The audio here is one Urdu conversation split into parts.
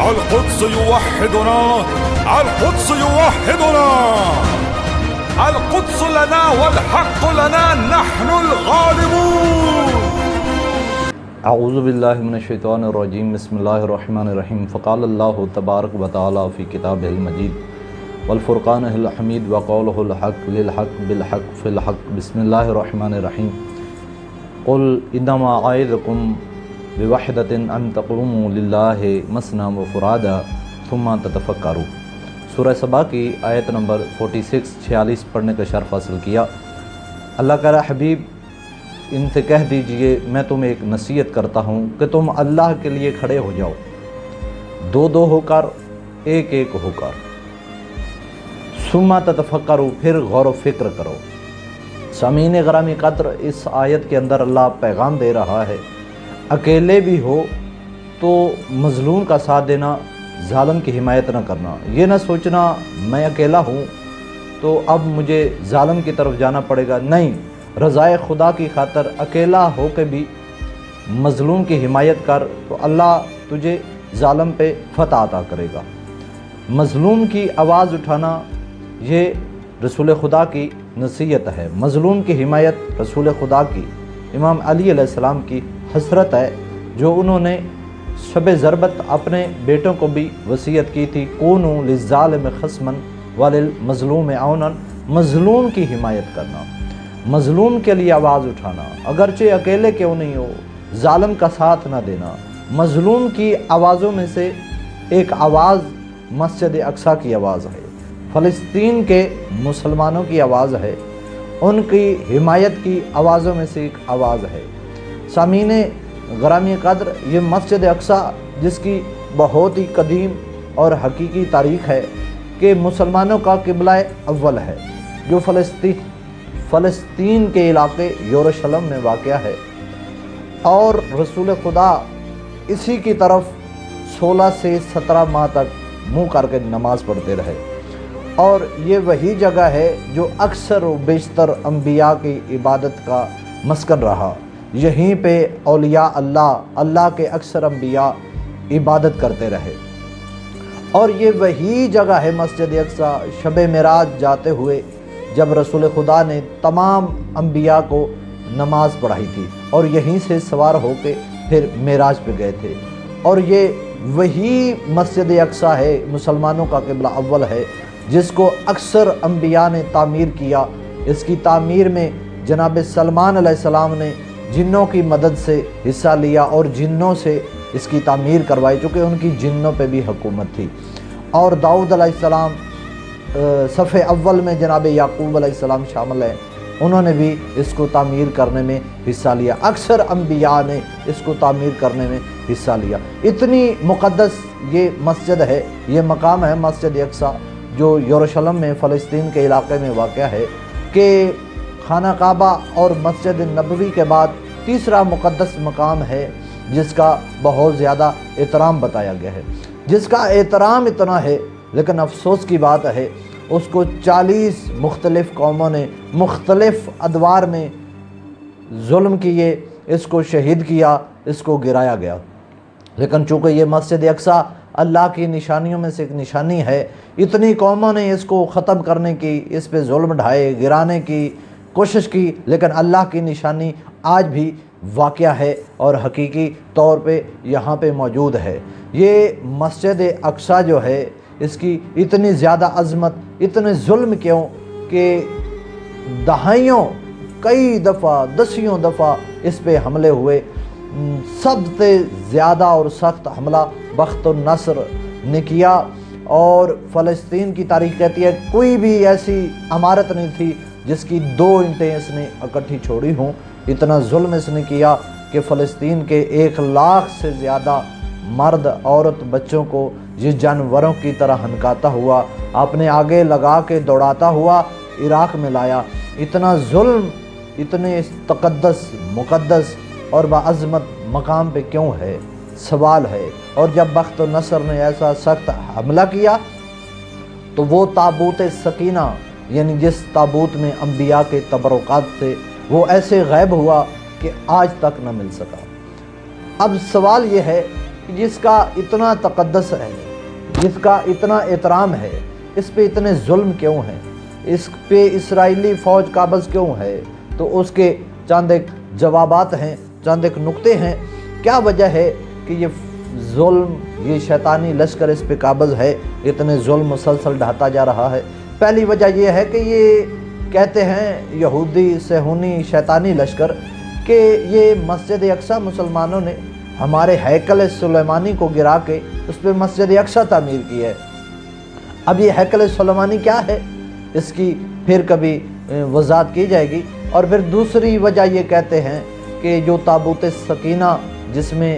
القدس يوحدنا، القدس يوحدنا، القدس لنا والحق لنا، نحن الغالبون. اعوذ باللہ من الشیطان الرجیم، بسم اللہ الرحمن الرحیم. فقال اللہ تبارک و تعالی فی کتابہ المجید والفرقان الحمید وقولہ الحق للحق بالحق فی الحق. بسم اللہ الرحمن الرحیم. قل انما اعظکم بوحدۃ ان تقوموا للہ مثنی وفرادا ثم تتفکروا. سورہ سبا کی آیت نمبر 46 پڑھنے کا شرف حاصل کیا. اللہ کہہ رہا حبیب ان سے کہہ دیجئے میں تمہیں ایک نصیحت کرتا ہوں کہ تم اللہ کے لیے کھڑے ہو جاؤ، دو دو ہو کر، ایک ایک ہو کر. ثم تتفکروا، پھر غور و فکر کرو. سامعین گرامی قدر، اس آیت کے اندر اللہ پیغام دے رہا ہے اکیلے بھی ہو تو مظلوم کا ساتھ دینا، ظالم کی حمایت نہ کرنا. یہ نہ سوچنا میں اکیلا ہوں تو اب مجھے ظالم کی طرف جانا پڑے گا. نہیں، رضائے خدا کی خاطر اکیلا ہو کے بھی مظلوم کی حمایت کر تو اللہ تجھے ظالم پہ فتح عطا کرے گا. مظلوم کی آواز اٹھانا یہ رسول خدا کی نصیحت ہے. مظلوم کی حمایت رسول خدا کی، امام علی علیہ السلام کی حسرت ہے جو انہوں نے شب ضربت اپنے بیٹوں کو بھی وصیت کی تھی، کونوا للظالم خصما وللمظلوم عونا. مظلوم کی حمایت کرنا، مظلوم کے لیے آواز اٹھانا، اگرچہ اکیلے کیوں نہیں ہو، ظالم کا ساتھ نہ دینا. مظلوم کی آوازوں میں سے ایک آواز مسجد اقصیٰ کی آواز ہے، فلسطین کے مسلمانوں کی آواز ہے، ان کی حمایت کی آوازوں میں سے ایک آواز ہے. سامعین گرامی قدر، یہ مسجد اقصیٰ جس کی بہت ہی قدیم اور حقیقی تاریخ ہے کہ مسلمانوں کا قبلہ اول ہے، جو فلسطین کے علاقے یروشلم میں واقع ہے، اور رسول خدا اسی کی طرف 16 سے 17 ماہ تک منہ کر کے نماز پڑھتے رہے. اور یہ وہی جگہ ہے جو اکثر و بیشتر انبیاء کی عبادت کا مسکن رہا. یہیں پہ اولیاء اللہ کے اکثر انبیاء عبادت کرتے رہے. اور یہ وہی جگہ ہے مسجد اقصیٰ شب معراج جاتے ہوئے جب رسول خدا نے تمام انبیاء کو نماز پڑھائی تھی، اور یہیں سے سوار ہو کے پھر معراج پہ گئے تھے. اور یہ وہی مسجد اقصیٰ ہے، مسلمانوں کا قبلہ اول ہے، جس کو اکثر انبیاء نے تعمیر کیا. اس کی تعمیر میں جناب سلمان علیہ السلام نے جنوں کی مدد سے حصہ لیا اور جنوں سے اس کی تعمیر کروائی، چونکہ ان کی جنوں پہ بھی حکومت تھی. اور داؤد علیہ السلام صف اول میں جناب یعقوب علیہ السلام شامل ہیں، انہوں نے بھی اس کو تعمیر کرنے میں حصہ لیا. اکثر انبیاء نے اس کو تعمیر کرنے میں حصہ لیا. اتنی مقدس یہ مسجد ہے، یہ مقام ہے مسجد اقصیٰ جو یروشلم میں فلسطین کے علاقے میں واقع ہے، کہ خانہ کعبہ اور مسجد نبوی کے بعد تیسرا مقدس مقام ہے جس کا بہت زیادہ احترام بتایا گیا ہے. جس کا احترام اتنا ہے، لیکن افسوس کی بات ہے اس کو 40 مختلف قوموں نے مختلف ادوار میں ظلم کیے، اس کو شہید کیا، اس کو گرایا گیا. لیکن چونکہ یہ مسجد اقصیٰ اللہ کی نشانیوں میں سے ایک نشانی ہے، اتنی قوموں نے اس کو ختم کرنے کی، اس پہ ظلم ڈھائے، گرانے کی کوشش کی، لیکن اللہ کی نشانی آج بھی واقع ہے اور حقیقی طور پہ یہاں پہ موجود ہے. یہ مسجد اقصیٰ جو ہے، اس کی اتنی زیادہ عظمت، اتنے ظلم کیوں کہ دہائیوں، کئی دفعہ، دسیوں دفعہ اس پہ حملے ہوئے. سب سے زیادہ اور سخت حملہ بخت النصر نے کیا، اور فلسطین کی تاریخ کہتی ہے کوئی بھی ایسی عمارت نہیں تھی جس کی 2 اینٹیں اس نے اکٹھی چھوڑی ہوں. اتنا ظلم اس نے کیا کہ فلسطین کے 1 لاکھ سے زیادہ مرد، عورت، بچوں کو یہ جانوروں کی طرح ہنکاتا ہوا، اپنے آگے لگا کے دوڑاتا ہوا عراق میں لایا. اتنا ظلم اتنے تقدس، مقدس اور باعظمت مقام پہ کیوں ہے؟ سوال ہے. اور جب بخت النصر نے ایسا سخت حملہ کیا تو وہ تابوت سکینہ، یعنی جس تابوت میں انبیاء کے تبرکات تھے، وہ ایسے غائب ہوا کہ آج تک نہ مل سکا. اب سوال یہ ہے جس کا اتنا تقدس ہے، جس کا اتنا احترام ہے، اس پہ اتنے ظلم کیوں ہیں، اس پہ اسرائیلی فوج قابض کیوں ہے؟ تو اس کے چند ایک جوابات ہیں، چند ایک نقطے ہیں۔ کیا وجہ ہے کہ یہ ظلم، یہ شیطانی لشکر اس پہ قابض ہے، اتنے ظلم مسلسل ڈھاتا جا رہا ہے؟ پہلی وجہ یہ ہے کہ یہ کہتے ہیں یہودی صہیونی شیطانی لشکر کہ یہ مسجد اقصی مسلمانوں نے ہمارے ہیکل سلیمانی کو گرا کے اس پہ مسجد اقصی تعمیر کی ہے۔ اب یہ ہیکل سلیمانی کیا ہے، اس کی پھر کبھی وضاحت کی جائے گی۔ اور پھر دوسری وجہ یہ کہتے ہیں کہ جو تابوت سکینہ جس میں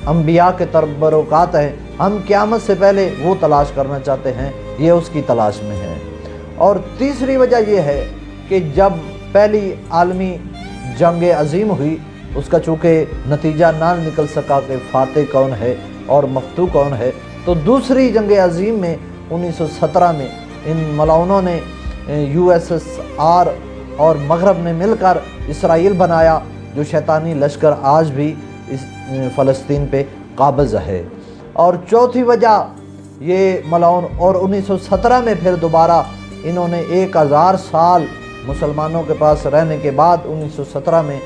انبیاء کے تبرکات ہیں، ہم قیامت سے پہلے وہ تلاش کرنا چاہتے ہیں، یہ اس کی تلاش میں ہے۔ اور تیسری وجہ یہ ہے کہ جب پہلی عالمی جنگ عظیم ہوئی، اس کا چونکہ نتیجہ نہ نکل سکا کہ فاتح کون ہے اور مفتوح کون ہے، تو دوسری جنگ عظیم میں 1917 میں ان ملعونوں نے USSR اور مغرب نے مل کر اسرائیل بنایا، جو شیطانی لشکر آج بھی اس فلسطین پہ قابض ہے۔ اور چوتھی وجہ یہ ملعون، اور 1917 میں پھر دوبارہ انہوں نے 1000 سال مسلمانوں کے پاس رہنے کے بعد 1917 میں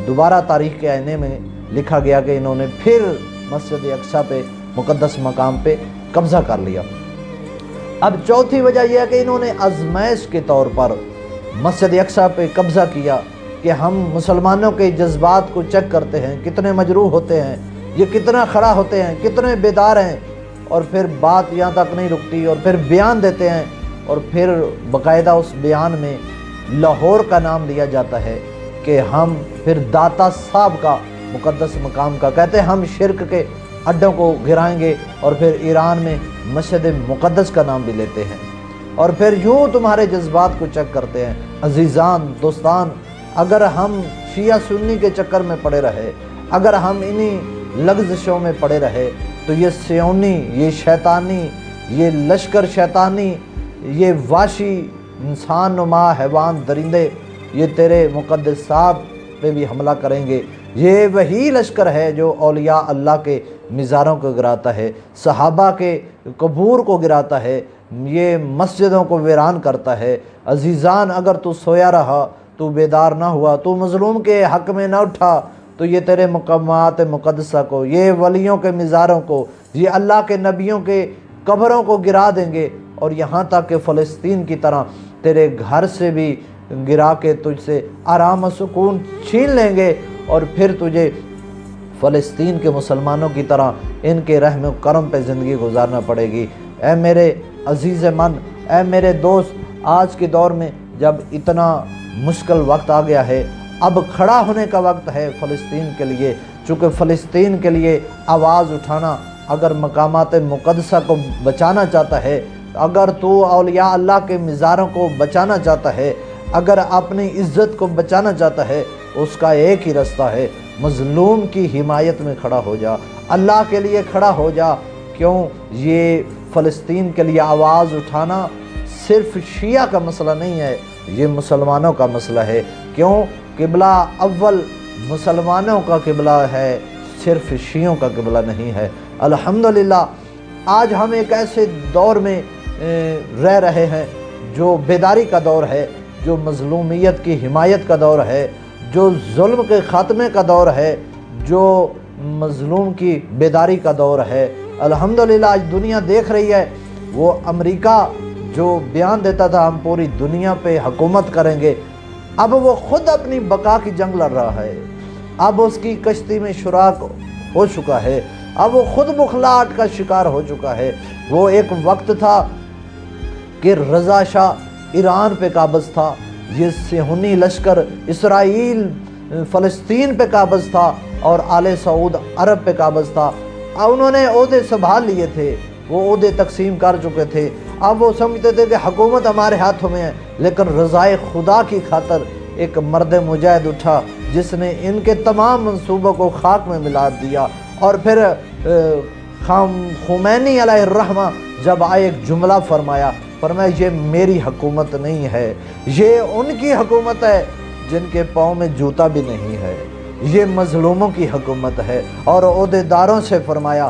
دوبارہ تاریخ کے آئینے میں لکھا گیا کہ انہوں نے پھر مسجد اقصی پہ، مقدس مقام پہ قبضہ کر لیا۔ اب چوتھی وجہ یہ ہے کہ انہوں نے آزمائش کے طور پر مسجد اقصی پہ قبضہ کیا کہ ہم مسلمانوں کے جذبات کو چیک کرتے ہیں، کتنے مجروح ہوتے ہیں، یہ کتنا کھڑا ہوتے ہیں، کتنے بیدار ہیں۔ اور پھر بات یہاں تک نہیں رکتی، اور پھر بیان دیتے ہیں، اور پھر باقاعدہ اس بیان میں لاہور کا نام لیا جاتا ہے کہ ہم پھر داتا صاحب کا مقدس مقام کا کہتے ہیں، ہم شرک کے اڈوں کو گرائیں گے، اور پھر ایران میں مسجد مقدس کا نام بھی لیتے ہیں، اور پھر یوں تمہارے جذبات کو چیک کرتے ہیں۔ عزیزان، دوستان، اگر ہم شیعہ سنی کے چکر میں پڑے رہے، اگر ہم انہی لغزشوں میں پڑے رہے، تو یہ صہیونی، یہ شیطانی، یہ لشکر شیطانی، یہ وحشی انسان نما حیوان درندے، یہ تیرے مقدسات پہ بھی حملہ کریں گے۔ یہ وہی لشکر ہے جو اولیاء اللہ کے مزاروں کو گراتا ہے، صحابہ کے قبور کو گراتا ہے، یہ مسجدوں کو ویران کرتا ہے۔ عزیزان، اگر تو سویا رہا، تو بیدار نہ ہوا، تو مظلوم کے حق میں نہ اٹھا، تو یہ تیرے مقامات مقدسہ کو، یہ ولیوں کے مزاروں کو، یہ اللہ کے نبیوں کے قبروں کو گرا دیں گے، اور یہاں تک کہ فلسطین کی طرح تیرے گھر سے بھی گرا کے تجھ سے آرام و سکون چھین لیں گے، اور پھر تجھے فلسطین کے مسلمانوں کی طرح ان کے رحم و کرم پہ زندگی گزارنا پڑے گی۔ اے میرے عزیز من، اے میرے دوست، آج کے دور میں جب اتنا مشکل وقت آ گیا ہے، اب کھڑا ہونے کا وقت ہے فلسطین کے لیے، چونکہ فلسطین کے لیے آواز اٹھانا، اگر مقامات مقدسہ کو بچانا چاہتا ہے، اگر تو اولیاء اللہ کے مزاروں کو بچانا چاہتا ہے، اگر اپنی عزت کو بچانا چاہتا ہے، اس کا ایک ہی رستہ ہے، مظلوم کی حمایت میں کھڑا ہو جا، اللہ کے لیے کھڑا ہو جا۔ کیوں؟ یہ فلسطین کے لیے آواز اٹھانا صرف شیعہ کا مسئلہ نہیں ہے، یہ مسلمانوں کا مسئلہ ہے۔ کیوں؟ قبلہ اول مسلمانوں کا قبلہ ہے، صرف شیعوں کا قبلہ نہیں ہے۔ الحمدللہ آج ہم ایک ایسے دور میں رہ رہے ہیں جو بیداری کا دور ہے، جو مظلومیت کی حمایت کا دور ہے، جو ظلم کے خاتمے کا دور ہے، جو مظلوم کی بیداری کا دور ہے۔ الحمدللہ آج دنیا دیکھ رہی ہے، وہ امریکہ جو بیان دیتا تھا ہم پوری دنیا پہ حکومت کریں گے، اب وہ خود اپنی بقا کی جنگ لڑ رہا ہے، اب اس کی کشتی میں شراک ہو چکا ہے، اب وہ خود بخلاہٹ کا شکار ہو چکا ہے۔ وہ ایک وقت تھا کہ رضا شاہ ایران پہ قابض تھا، یہ صہیونی لشکر اسرائیل فلسطین پہ قابض تھا، اور آل سعود عرب پہ قابض تھا۔ انہوں نے عہدے سنبھال لیے تھے، وہ عہدے تقسیم کر چکے تھے، اب وہ سمجھتے تھے کہ حکومت ہمارے ہاتھوں میں ہے۔ لیکن رضائے خدا کی خاطر ایک مرد مجاہد اٹھا جس نے ان کے تمام منصوبوں کو خاک میں ملا دیا، اور پھر خمینی علیہ الرحمہ جب آئے ایک جملہ فرمایا یہ میری حکومت نہیں ہے، یہ ان کی حکومت ہے جن کے پاؤں میں جوتا بھی نہیں ہے، یہ مظلوموں کی حکومت ہے۔ اور عہدیداروں سے فرمایا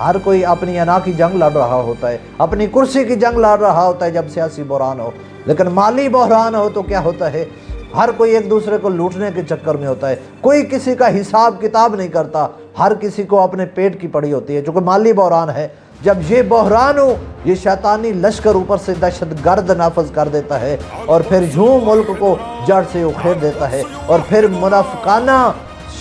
ہر کوئی اپنی انا کی جنگ لڑ رہا ہوتا ہے، اپنی کرسی کی جنگ لڑ رہا ہوتا ہے جب سیاسی بحران ہو، لیکن مالی بحران ہو تو کیا ہوتا ہے؟ ہر کوئی ایک دوسرے کو لوٹنے کے چکر میں ہوتا ہے، کوئی کسی کا حساب کتاب نہیں کرتا، ہر کسی کو اپنے پیٹ کی پڑی ہوتی ہے، چونکہ مالی بحران ہے۔ جب یہ بحران ہو، یہ شیطانی لشکر اوپر سے دہشت گرد نافذ کر دیتا ہے اور پھر یوں ملک کو جڑ سے اکھیڑ دیتا ہے اور پھر منافقانہ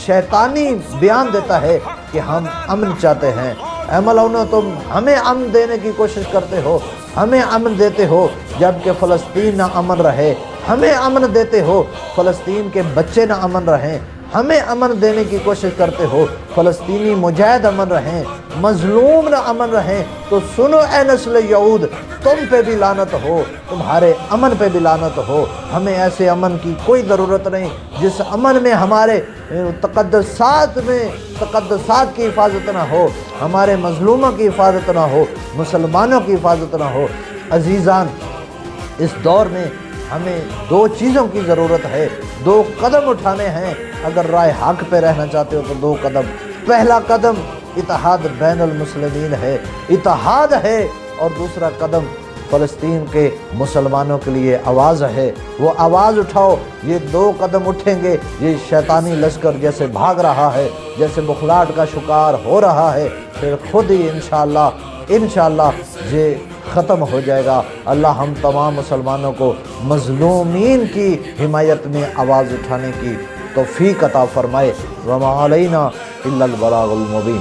شیطانی بیان دیتا ہے کہ ہم امن چاہتے ہیں۔ اے ملعونو، تم ہمیں امن دینے کی کوشش کرتے ہو، ہمیں امن دیتے ہو جبکہ فلسطین نہ امن رہے، ہمیں امن دیتے ہو فلسطین کے بچے نہ امن رہیں، ہمیں امن دینے کی کوشش کرتے ہو فلسطینی مجاہد امن رہیں، مظلوم نہ امن رہیں۔ تو سنو اے نسل یہود، تم پہ بھی لعنت ہو، تمہارے امن پہ بھی لعنت ہو۔ ہمیں ایسے امن کی کوئی ضرورت نہیں جس امن میں ہمارے تقدسات کی حفاظت نہ ہو، ہمارے مظلوموں کی حفاظت نہ ہو، مسلمانوں کی حفاظت نہ ہو۔ عزیزان، اس دور میں ہمیں دو چیزوں کی ضرورت ہے، دو قدم اٹھانے ہیں اگر رائے حق پہ رہنا چاہتے ہو تو دو قدم۔ پہلا قدم اتحاد بین المسلمین ہے، اتحاد ہے، اور دوسرا قدم فلسطین کے مسلمانوں کے لیے آواز ہے، وہ آواز اٹھاؤ۔ یہ دو قدم اٹھیں گے، یہ شیطانی لشکر جیسے بھاگ رہا ہے، جیسے بخلاہٹ کا شکار ہو رہا ہے، پھر خود ہی انشاءاللہ یہ ختم ہو جائے گا۔ اللہ ہم تمام مسلمانوں کو مظلومین کی حمایت میں آواز اٹھانے کی توفیق عطا فرمائے۔ وما علینا الا البلاغ المبین۔